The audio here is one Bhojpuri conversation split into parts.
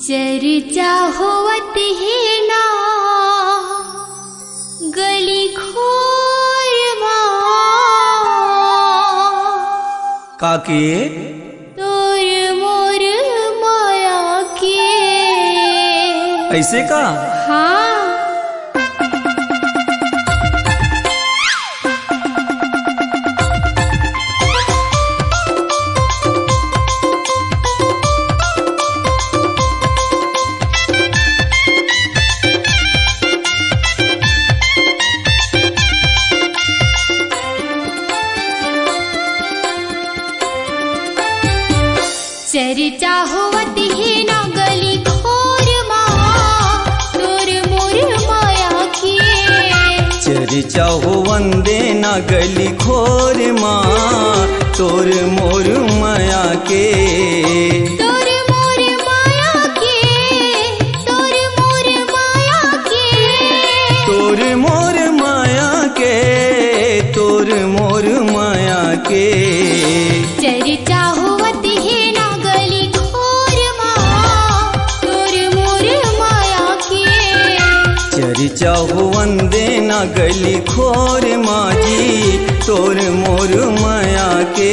चर्चा होवत है ना गली खोरमा काके तोर मोर माया के। ऐसे का? हाँ चर्चा होवत है ना गली खोरमा तोर मोर माया के। चर्चा हो वंदे ना गली खोर माँ तोर मोर माया के। तोर मोर माया के तोर मोर माया के। तोर मोर माया के तोर मोर माया के। चर्चा होवत है ना गली खोरमा तोर मोर माया के। चर्चा हो वंदे ना गली खोर माँ जी तोर मोर माया के।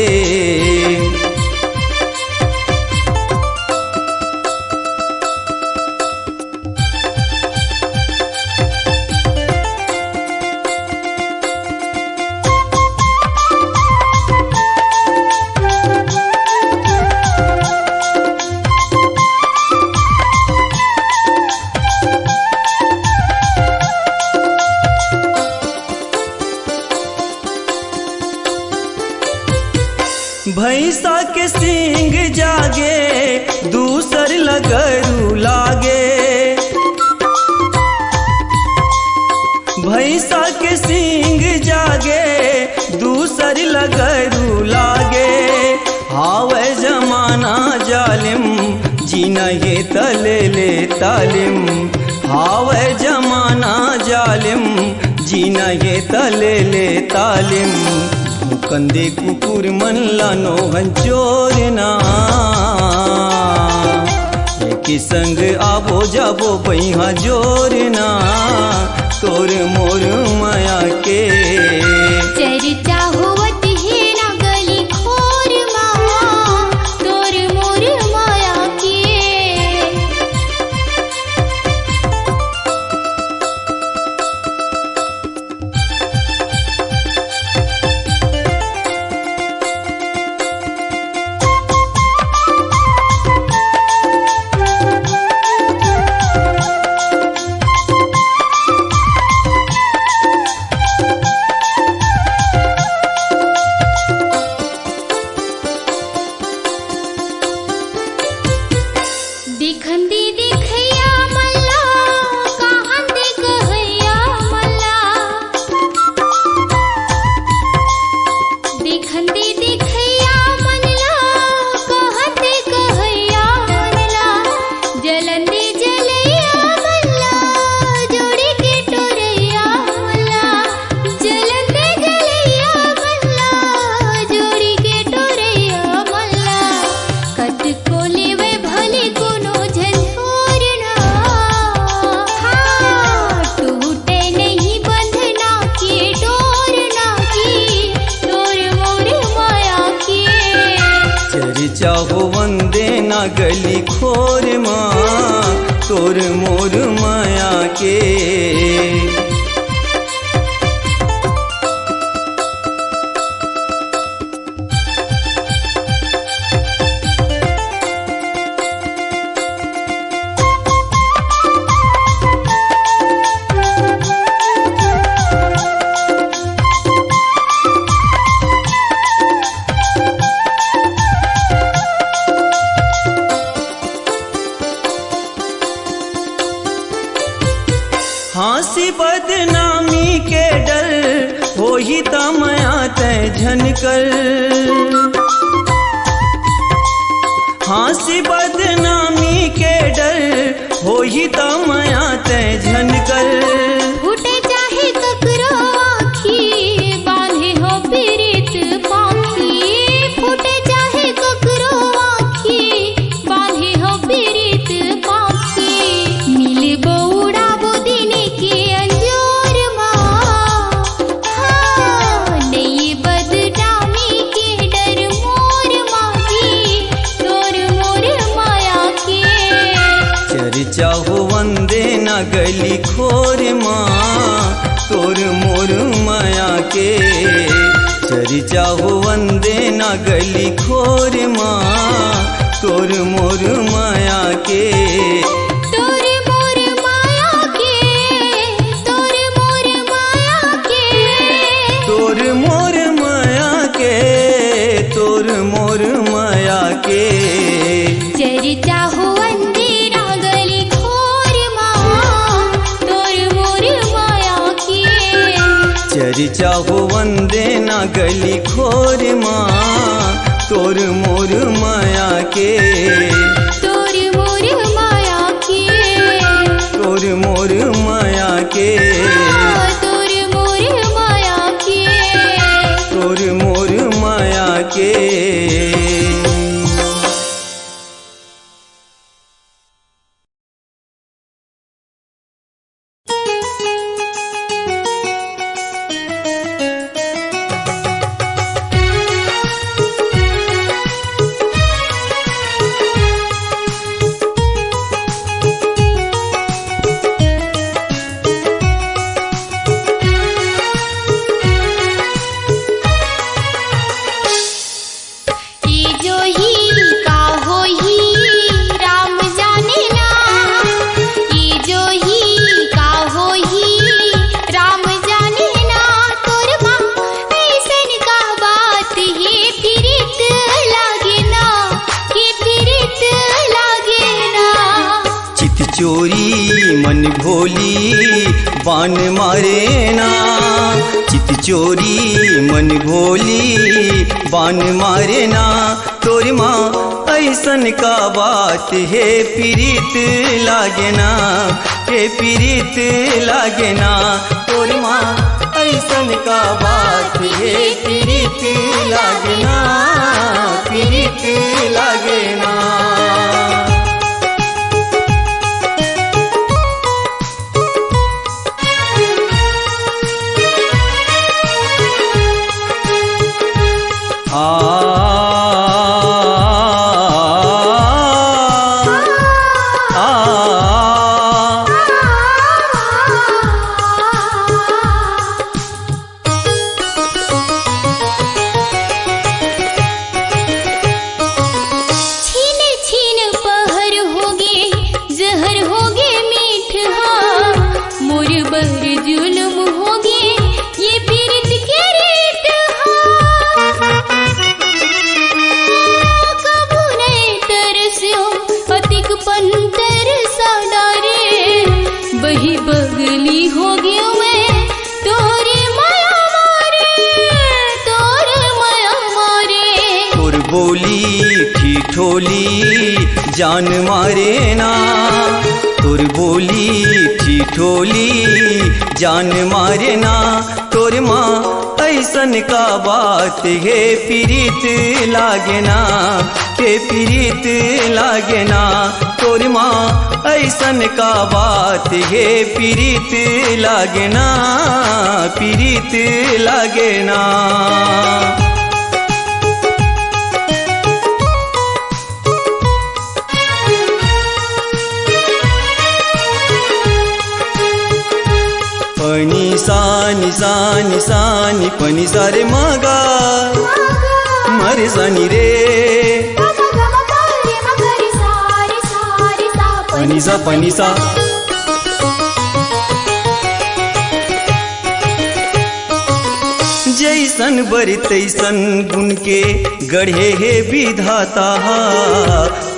भैंसा के सींग जागे दूसर लगरू लागे। भैंसा के सींग जागे दूसर लगरू लागे। हावे जमाना जालिम जीना ये तले ले तालिम। हावे जमाना जालिम जीना ये तले ले तालिम। कंदे कुकुर मन लानो हंचोरना एक संग आबो जाबो बइहा जोरना तोर मोर माया के। चर्चा होवत है ना गली खोरमा तोर मोर माया के। दिखंदी दिखैया मल्ला कहाँ दिखैया मल्ला। दिखंदी दिखैया मल्ला कहाँ दिखैया मल्ला। जलंदी जलैया मल्ला जोड़ी के टोरैया मल्ला। जलंदी जलैया मल्ला जोड़ी के टोरैया मल्ला। कत को लेवे भले कोनो झंझोरना। हाँ टूटे नहीं बंधना की डोरना की तोर मोर माया के। चर्चा हो वंदे ना गली खोर माँ तोर मोर माया के। हाँसी बदनामी के डर हो ही तमया तय झनकर। हाँसी बदनामी के डर हो ही तमया तय झनकर। फूटे चाहे ककरो आँखी बांधे हो पीरित पाखी। फूटे चाहे ककरो आँखी बांधे हो पीरित पाखी। चाहो वंदे न गली खोर माँ तोर मोर माया के चरी चाहो वंदे न गली खोर माँ तोर मोर माया के तोर मोर माया के तोर मोर माया के तोर मोर माया के तोर मोर माया के चरी चाहो वंदे ना गली खोर माँ तोर मोर माया के चरी चाहो वंदे न गली खोर माँ तोर मोर माया के तोर मोर माया के तोर मोर माया के तोर मोर माया के तोर मोर माया के चोरी मन भोली बाण मारे ना चित चोरी मन भोली बाण मारे ना तोरी माँ ऐसन का बात है पीरित लागे ना हे पीरित लागे ना तोरी माँ ऐसन का बात है पीरित लागे ना पीरित लागे ना ठिठोली जान मारे ना तोर बोली ठिठोली जान मारे ना तोर माँ ऐसन का बात है पीरित लागे ना के पीरित लागे ना तोर माँ ऐसन का बात है पीरित लागे ना पीरित लागे ना पनी सानी सानी सानी पनी सारे मगा मरे सानी रे पनी सा जैसन बर तैसन गुण के गढ़े है विधाता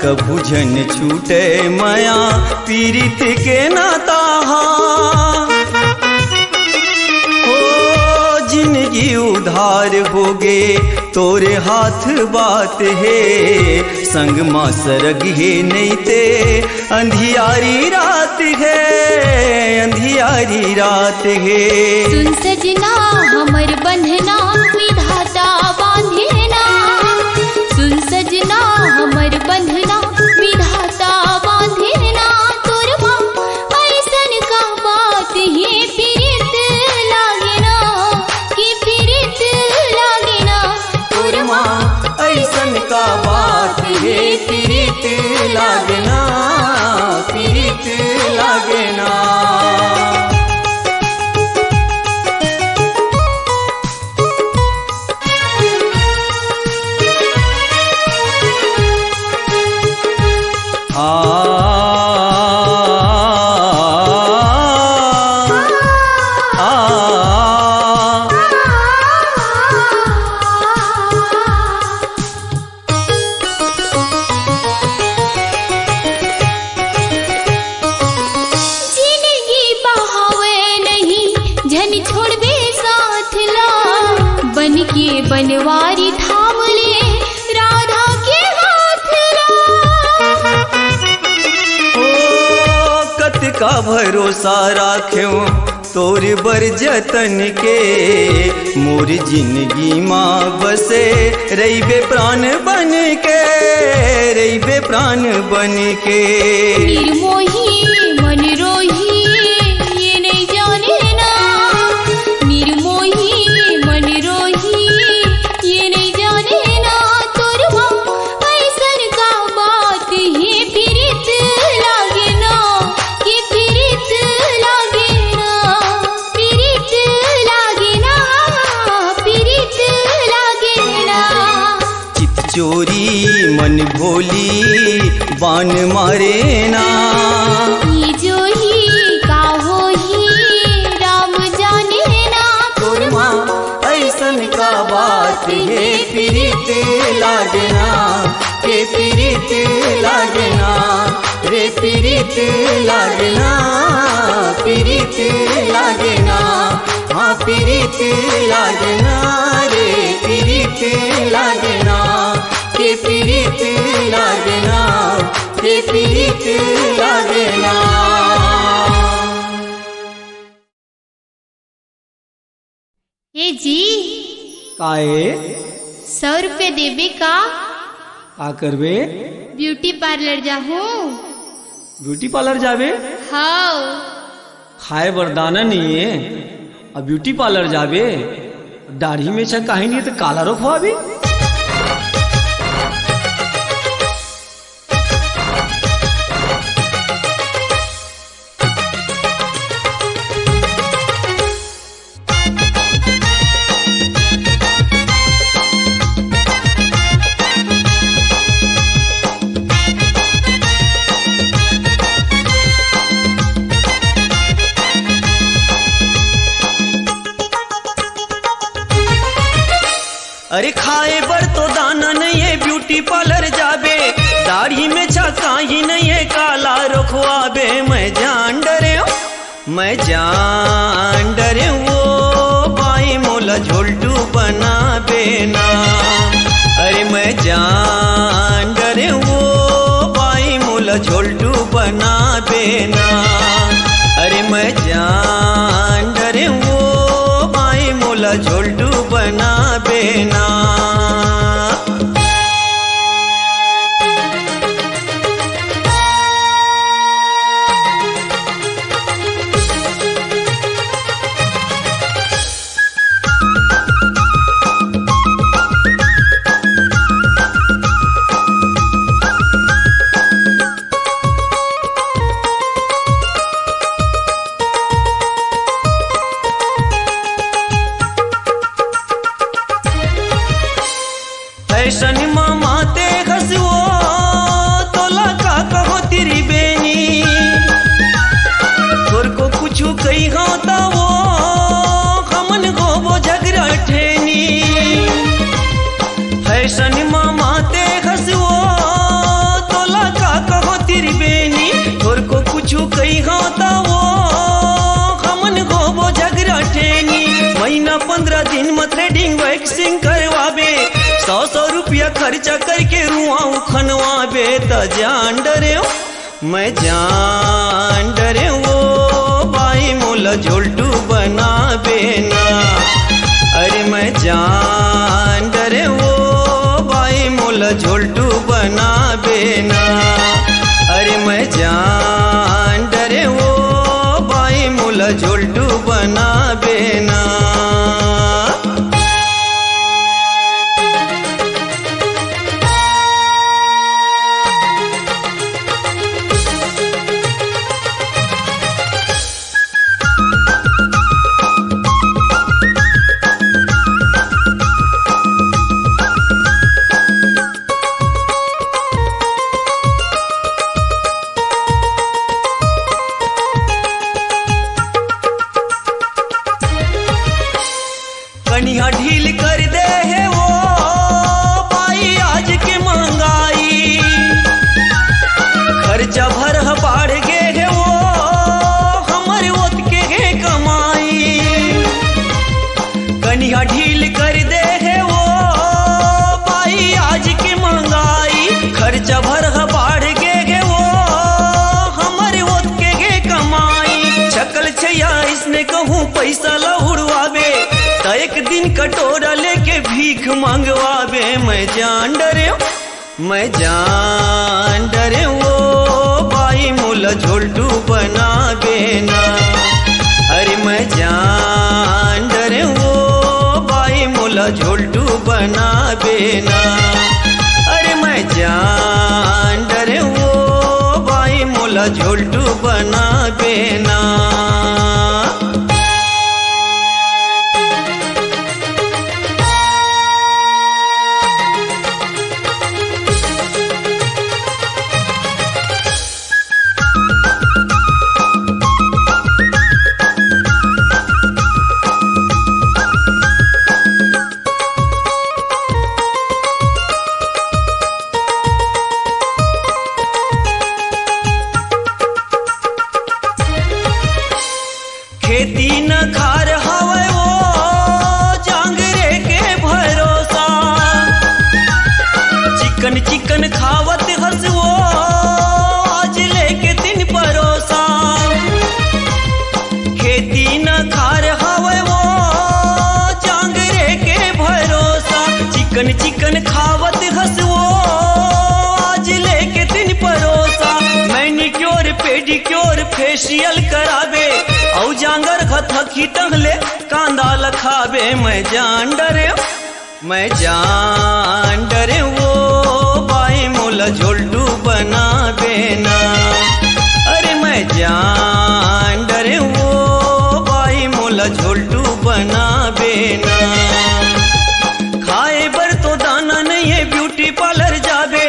कभू जन छूटे माया पीरित के नाता जिंदगी उधार होगे तोरे हाथ बात है संग माँ सरग है नहीं ते अंधियारी रात है अंधियारी रात है सुन सजना हमर बंधना विधाता बांधेना सुन सजना हमर बंधना विधाता बांधेना तोर माँ ऐसन का बात है पीरित लागे ना कि पीरित लागे ना तोर माँ ऐसन का बात है पीरित लागे ना पीरित बन के बनवारी थाम ले राधा के हाथ ओ कत का भरोसा राख्यो तोर बर जतन के मोर जिंदगी माँ बसे रईबे प्राण बन के रईबे प्राण बन के। निर्मोही मन रोही ये नहीं जाने ना, निर्मोही मन रोही ये नहीं जाने ना, तोर माँ ऐसन का बात है फिरित लागे ना, कि फिरित लागे ना, फिरित लागे ना, फिरित लागे ना। चित चोरी मन भोली बाण मारे ना, ये जो ही का हो ही राम जाने ना, तोर माँ ऐसन का बात है पीरित लागना के पीरित लागना रे पीरित लागना पीरित लागना हाँ पीरित लागना रे पीरित लागना के पीरित लागना के पीरित लागना। ए जी काहे 100 रुपये देबे का? करबे? ब्यूटी पार्लर जाहूँ। ब्यूटी पार्लर जाबे? हाँ खाए बरदाना नहीं है अब ब्यूटी पार्लर जाबे? दाढ़ी में छा काहे नहीं तो काला रखवाबे? अरे खाए बर तो दाना नहीं है ब्यूटी पार्लर जाबे, दाढ़ी में छक्का ही नहीं है काला रखवाबे। मैं जान डरे वो बाई मोला झोल्टू बना बेना। अरे मैं जान डरे वो बाई मोला झोल्टू बना बेना। अरे मैं जान डरे वो बाई मोला झोल्टू बना बेना। फैशन मामा ते हंसो तोला का कहो तेरी बेनी, तोर को कुछ कही होता वो हमन को वो झगड़ा ठेनी। फैशन मामा ते हंसो तोला का कहो तेरी बेनी, तोर को कुछ कही होता वो हमन को वो झगड़ा ठेनी। महीना 15 दिन में थ्रेडिंग वैक्सिंग करवाबे, 100 रुपया खर्चा करके रुआऊ खनवाबे। त जान डरे मैं जान डरे वो बाई मोला झोल्टू बना बेना। अरे मैं जान डरे वो बाई मोला झोल्टू बना बेना। अरे मैं जान डरे वो बाई मोला झोल्टू बना बेना। कटोरा लेके भीख मंगवावे। मैं जान डरे वो बाई मोला झोल्टू बनावे ना। अरे मैं जान डरे वो बाई मोला झोल्टू बनावे ना। अरे मैं जान डरे वो बाई मोला झोल्टू बनावे ना। खेती न खार हवे वो जांगरे के भरोसा। चिकन चिकन खावत हंस वो आज लेके तीन परोसा। खेती न खार हवे वो जांगरे के भरोसा। चिकन चिकन खावत हंस वो आज लेके तीन परोसा। मैनिक्योर पेडिक्योर फेशियल करावे औ जांगर खथकी टंगले कांदा लखावे। मैं जान डरे वो बाई मोला झोल्टू बनावे ना। अरे मैं जान डरे वो बाई मोला झोल्टू बनावे ना। खाए बर तो दाना नहीं है ब्यूटी पार्लर जावे।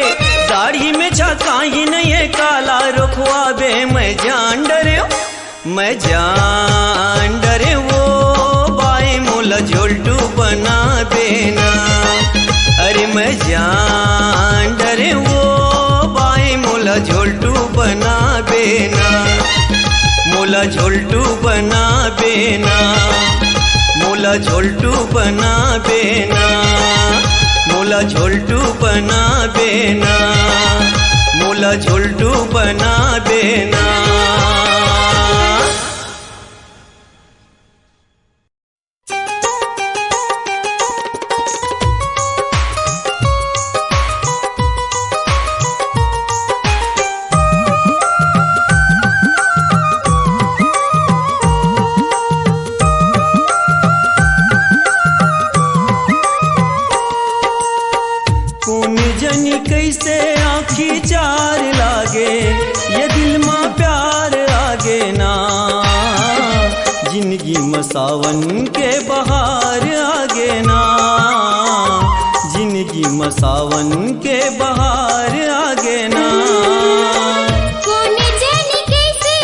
दाढ़ी में छाका ही नहीं है काला रखवावे। मैं जान डरे वो बाई मोला झोल्टू बनावे ना। अरे मैं जान डरे वो बाई मोला झोल्टू बनावे ना। मोला झोल्टू बनावे ना। मोला झोल्टू बनावे ना। मोला झोल्टू बनावे ना। मोला झोल्टू बनावे ना। कैसे आँखी चार लागे ये दिल माँ प्यार आगे ना। जिंदगी में सावन के बहार आगे ना। जिंदगी में सावन के बहार आगे ना। कौन जाने कैसे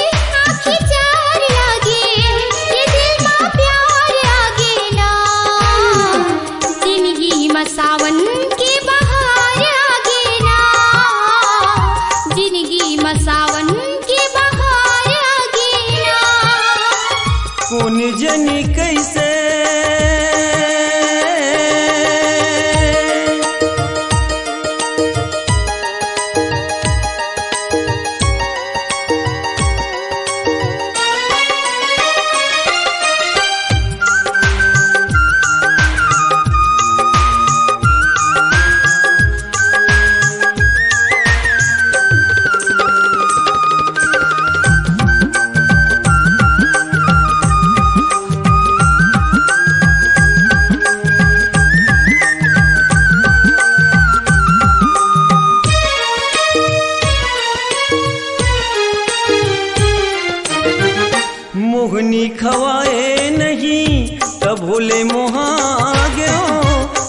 आँखी चार लागे ये दिल माँ प्यार आगे ना। जिंदगी में सावन के बहार आगे ना। जिंदगी में सावन के बहार आगे ना। कौन जाने कैसे मोहनी खवाए नहीं तब भोले मोहा गयो।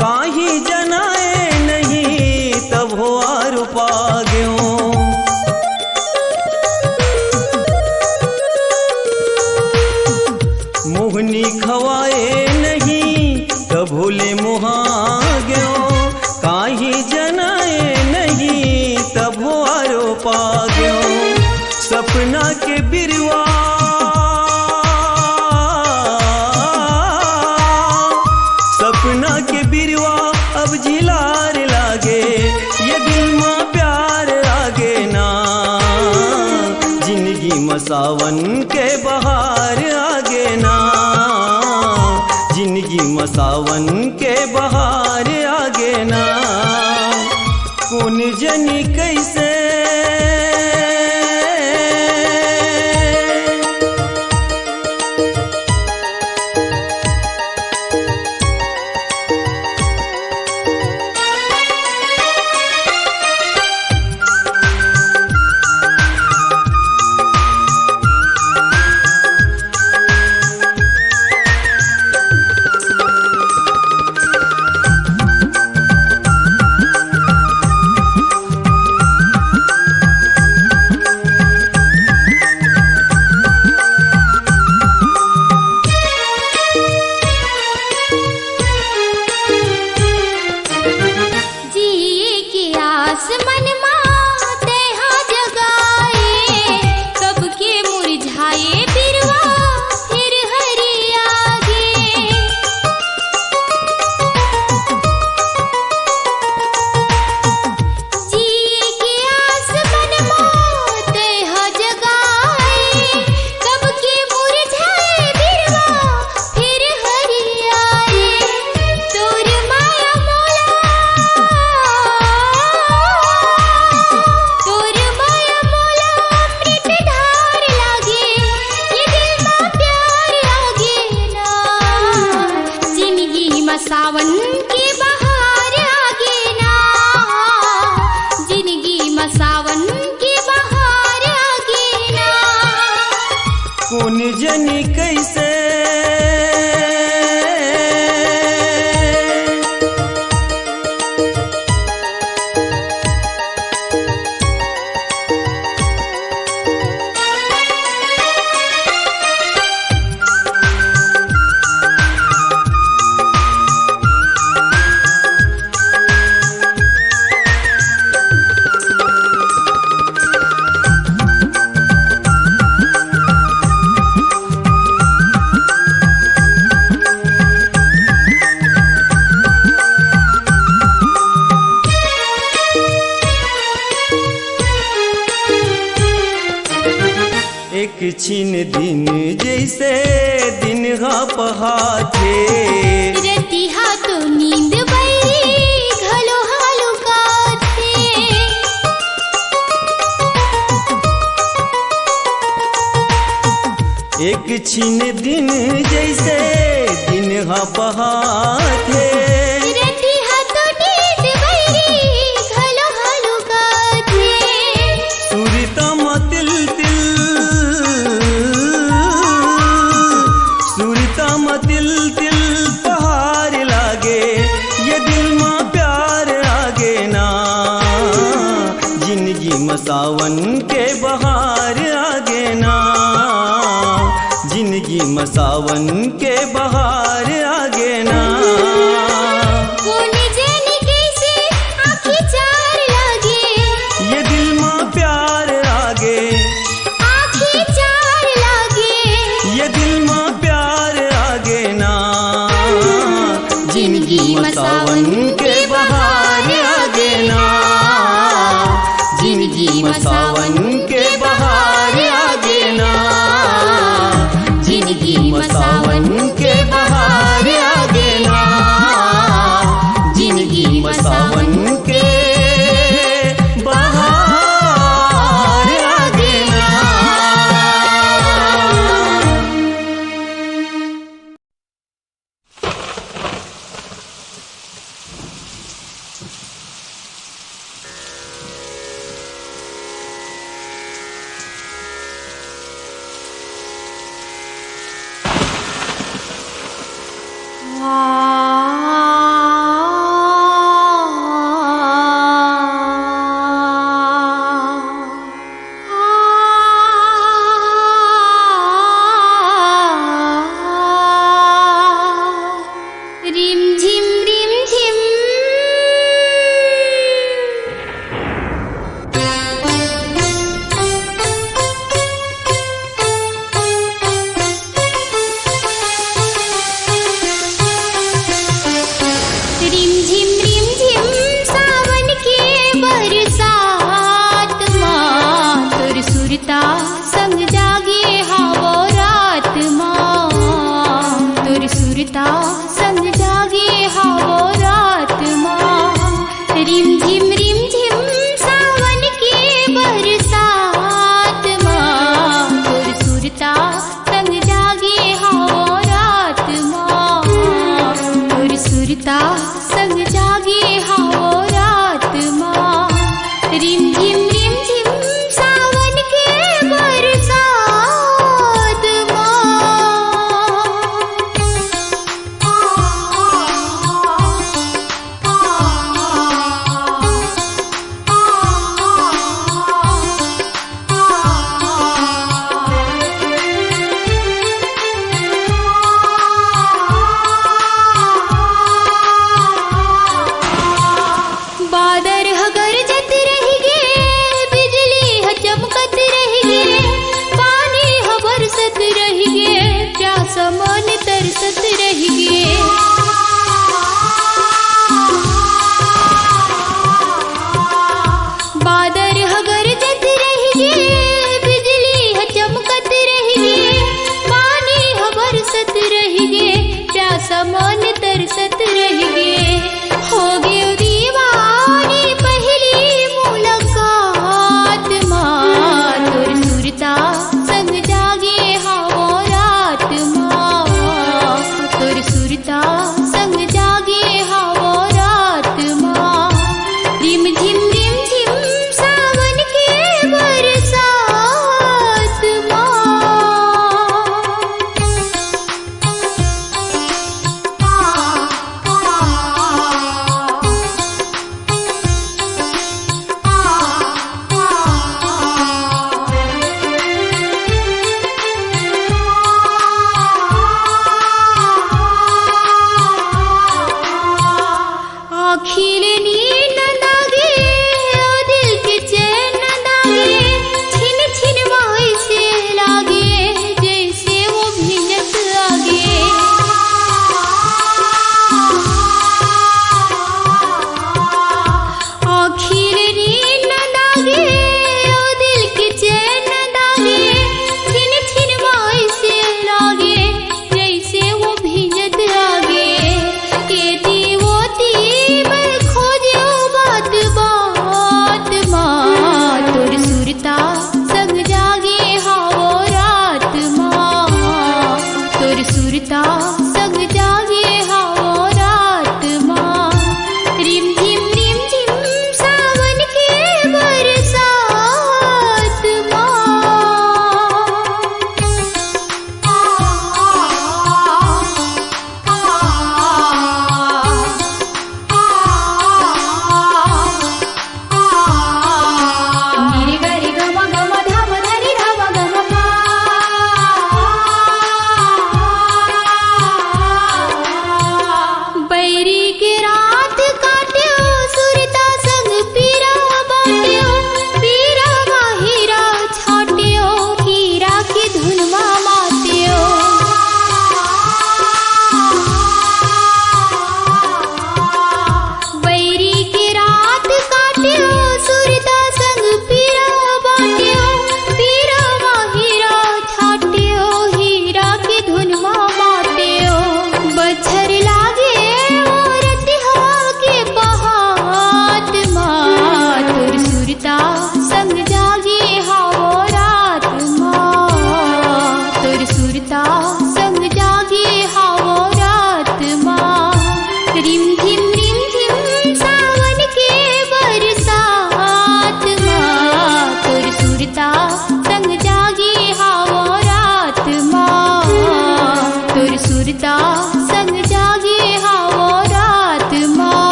काही जनाए नहीं तब हो आर पा गयो। मोहनी खवाए नहीं तब भोले मोहा गयो। काही जनाए नहीं तब हो आर पा गयो। सपना के बिरवा सपना के बिरवा अब झिलार लागे ये दिल माँ प्यार आगे ना। जिंदगी में सावन के बहार आगे ना। जिंदगी जिंदगी में सावन के बहार आगे ना कौन जनी कैसे सावन की बहार आगे ना जिंदगी में सावन की बहार आगे ना कौन जनी कैसे एक छिन दिन जैसे दिन पहाथे रति हाथों नींद बैरी घलो हालू काथे एक छिन दिन जैसे दिन पहाथे रति हाथों नींद बैरी घलो हालू काथे सुरतम तिल तिल सुरतम तिल तिल पहाड़ लागे ये दिल में प्यार आगे ना जिंदगी में सावन के बहार आगे ना जिंदगी में सावन के बहार आगे ना कौन जाने कैसे आँखें चार लागे ये दिल में प्यार आगे आँखें चार लागे ये दिल में प्यार आगे ना जिंदगी में सावन के बहार आगे ना जिंदगी में सावन के बहार आगे ना जिंदगी में सावन के बहार आगे ना जिंदगी में सावन के बहार आगे ना।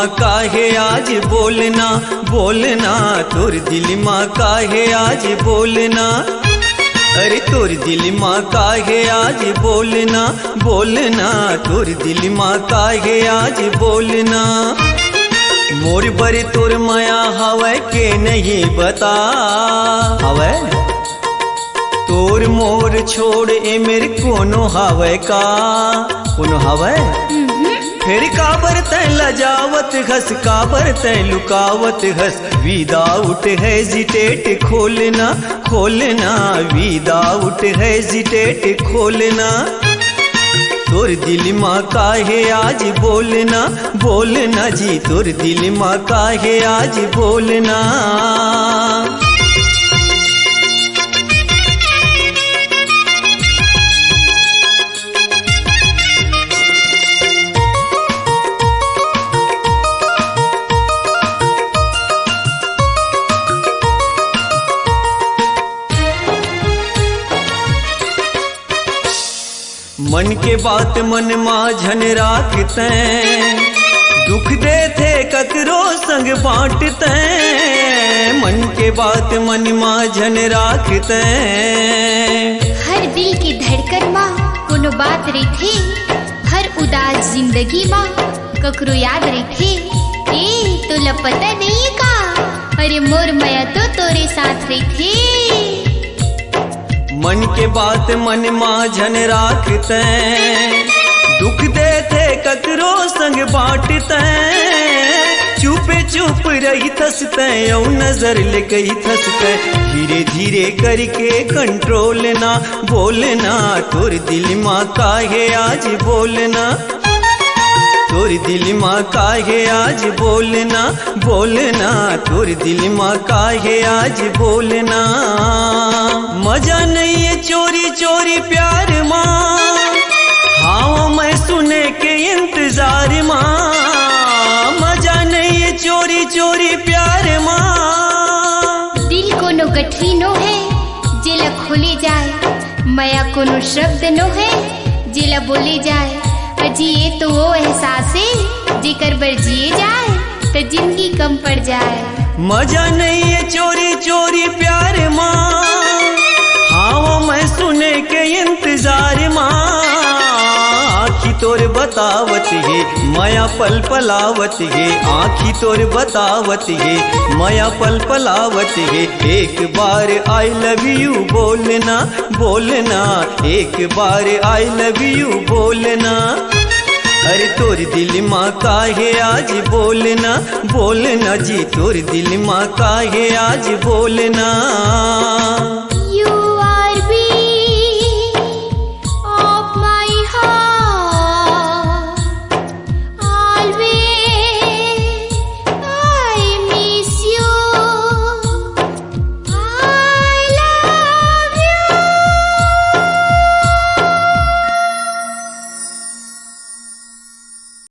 माँ काहे आज बोलना बोलना, तोर दिल माँ काहे आज बोलना, अरे तोर दिल माँ काहे आज बोलना बोलना, तोर दिल माँ काहे आज बोलना। मोर बर तोर माया हवै के नहीं बता हवै, तोर मोर छोड़ ए मेरे कोनो हवै का, कोनो हवै फिर काबर तै लजावत हस, काबर तै लुकावत हस, विदाउट हेजिटेट खोलना खोलना, विदाउट हेजिटेट खोलना। तोर दिल माँ काहे आज बोलना बोलना जी, तोर दिल माँ काहे आज बोलना। मन के बात मन माझन राखते, दुख दे थे ककरो संग बांटते, मन के बात मन माझन राखते। हर दिल की धड़कन माँ कोनो बात रही, हर उदास जिंदगी माँ ककरो याद रही। ए तोला पता नहीं का, अरे मोर माया तो तोरे साथ रही। मन के बात मन माझन राखते, दुख दे थे ककरो संग बांटते, चुपे चुप रही थसते औ नजर ले गई थसते, धीरे धीरे करके कंट्रोल ना बोलना, तोर दिल माँ काहे आज बोलना, तोर दिल माँ काहे आज बोलना बोलना, तोर दिल माँ काहे आज बोलना। मजा नहीं है चोरी चोरी प्यार माँ, हाँ मैं सुने के इंतजार माँ, मजा नहीं है चोरी चोरी प्यार माँ। दिल कोनो गठरी नो है जेला खोले जाए, माया कोनो शब्द नो है जेला बोले जाए। अजी ये तो वो एहसास है जेकर बर जिए जाए तो जिंदगी कम पड़ जाए। मजा नहीं है चोरी चोरी प्यार माँ, हाँ वो मैं सुने के इंतजार माँ। आँखी तोर बतावत है माया पल पलावत है, आँखी तोर बतावत है माया पल पलावत है। एक बार आई लव यू बोलना बोलना, एक बार आई लव यू बोलना, अरे तोर दिल माँ काहे आज बोलना बोलना जी, तोर दिल माँ काहे आज बोलना।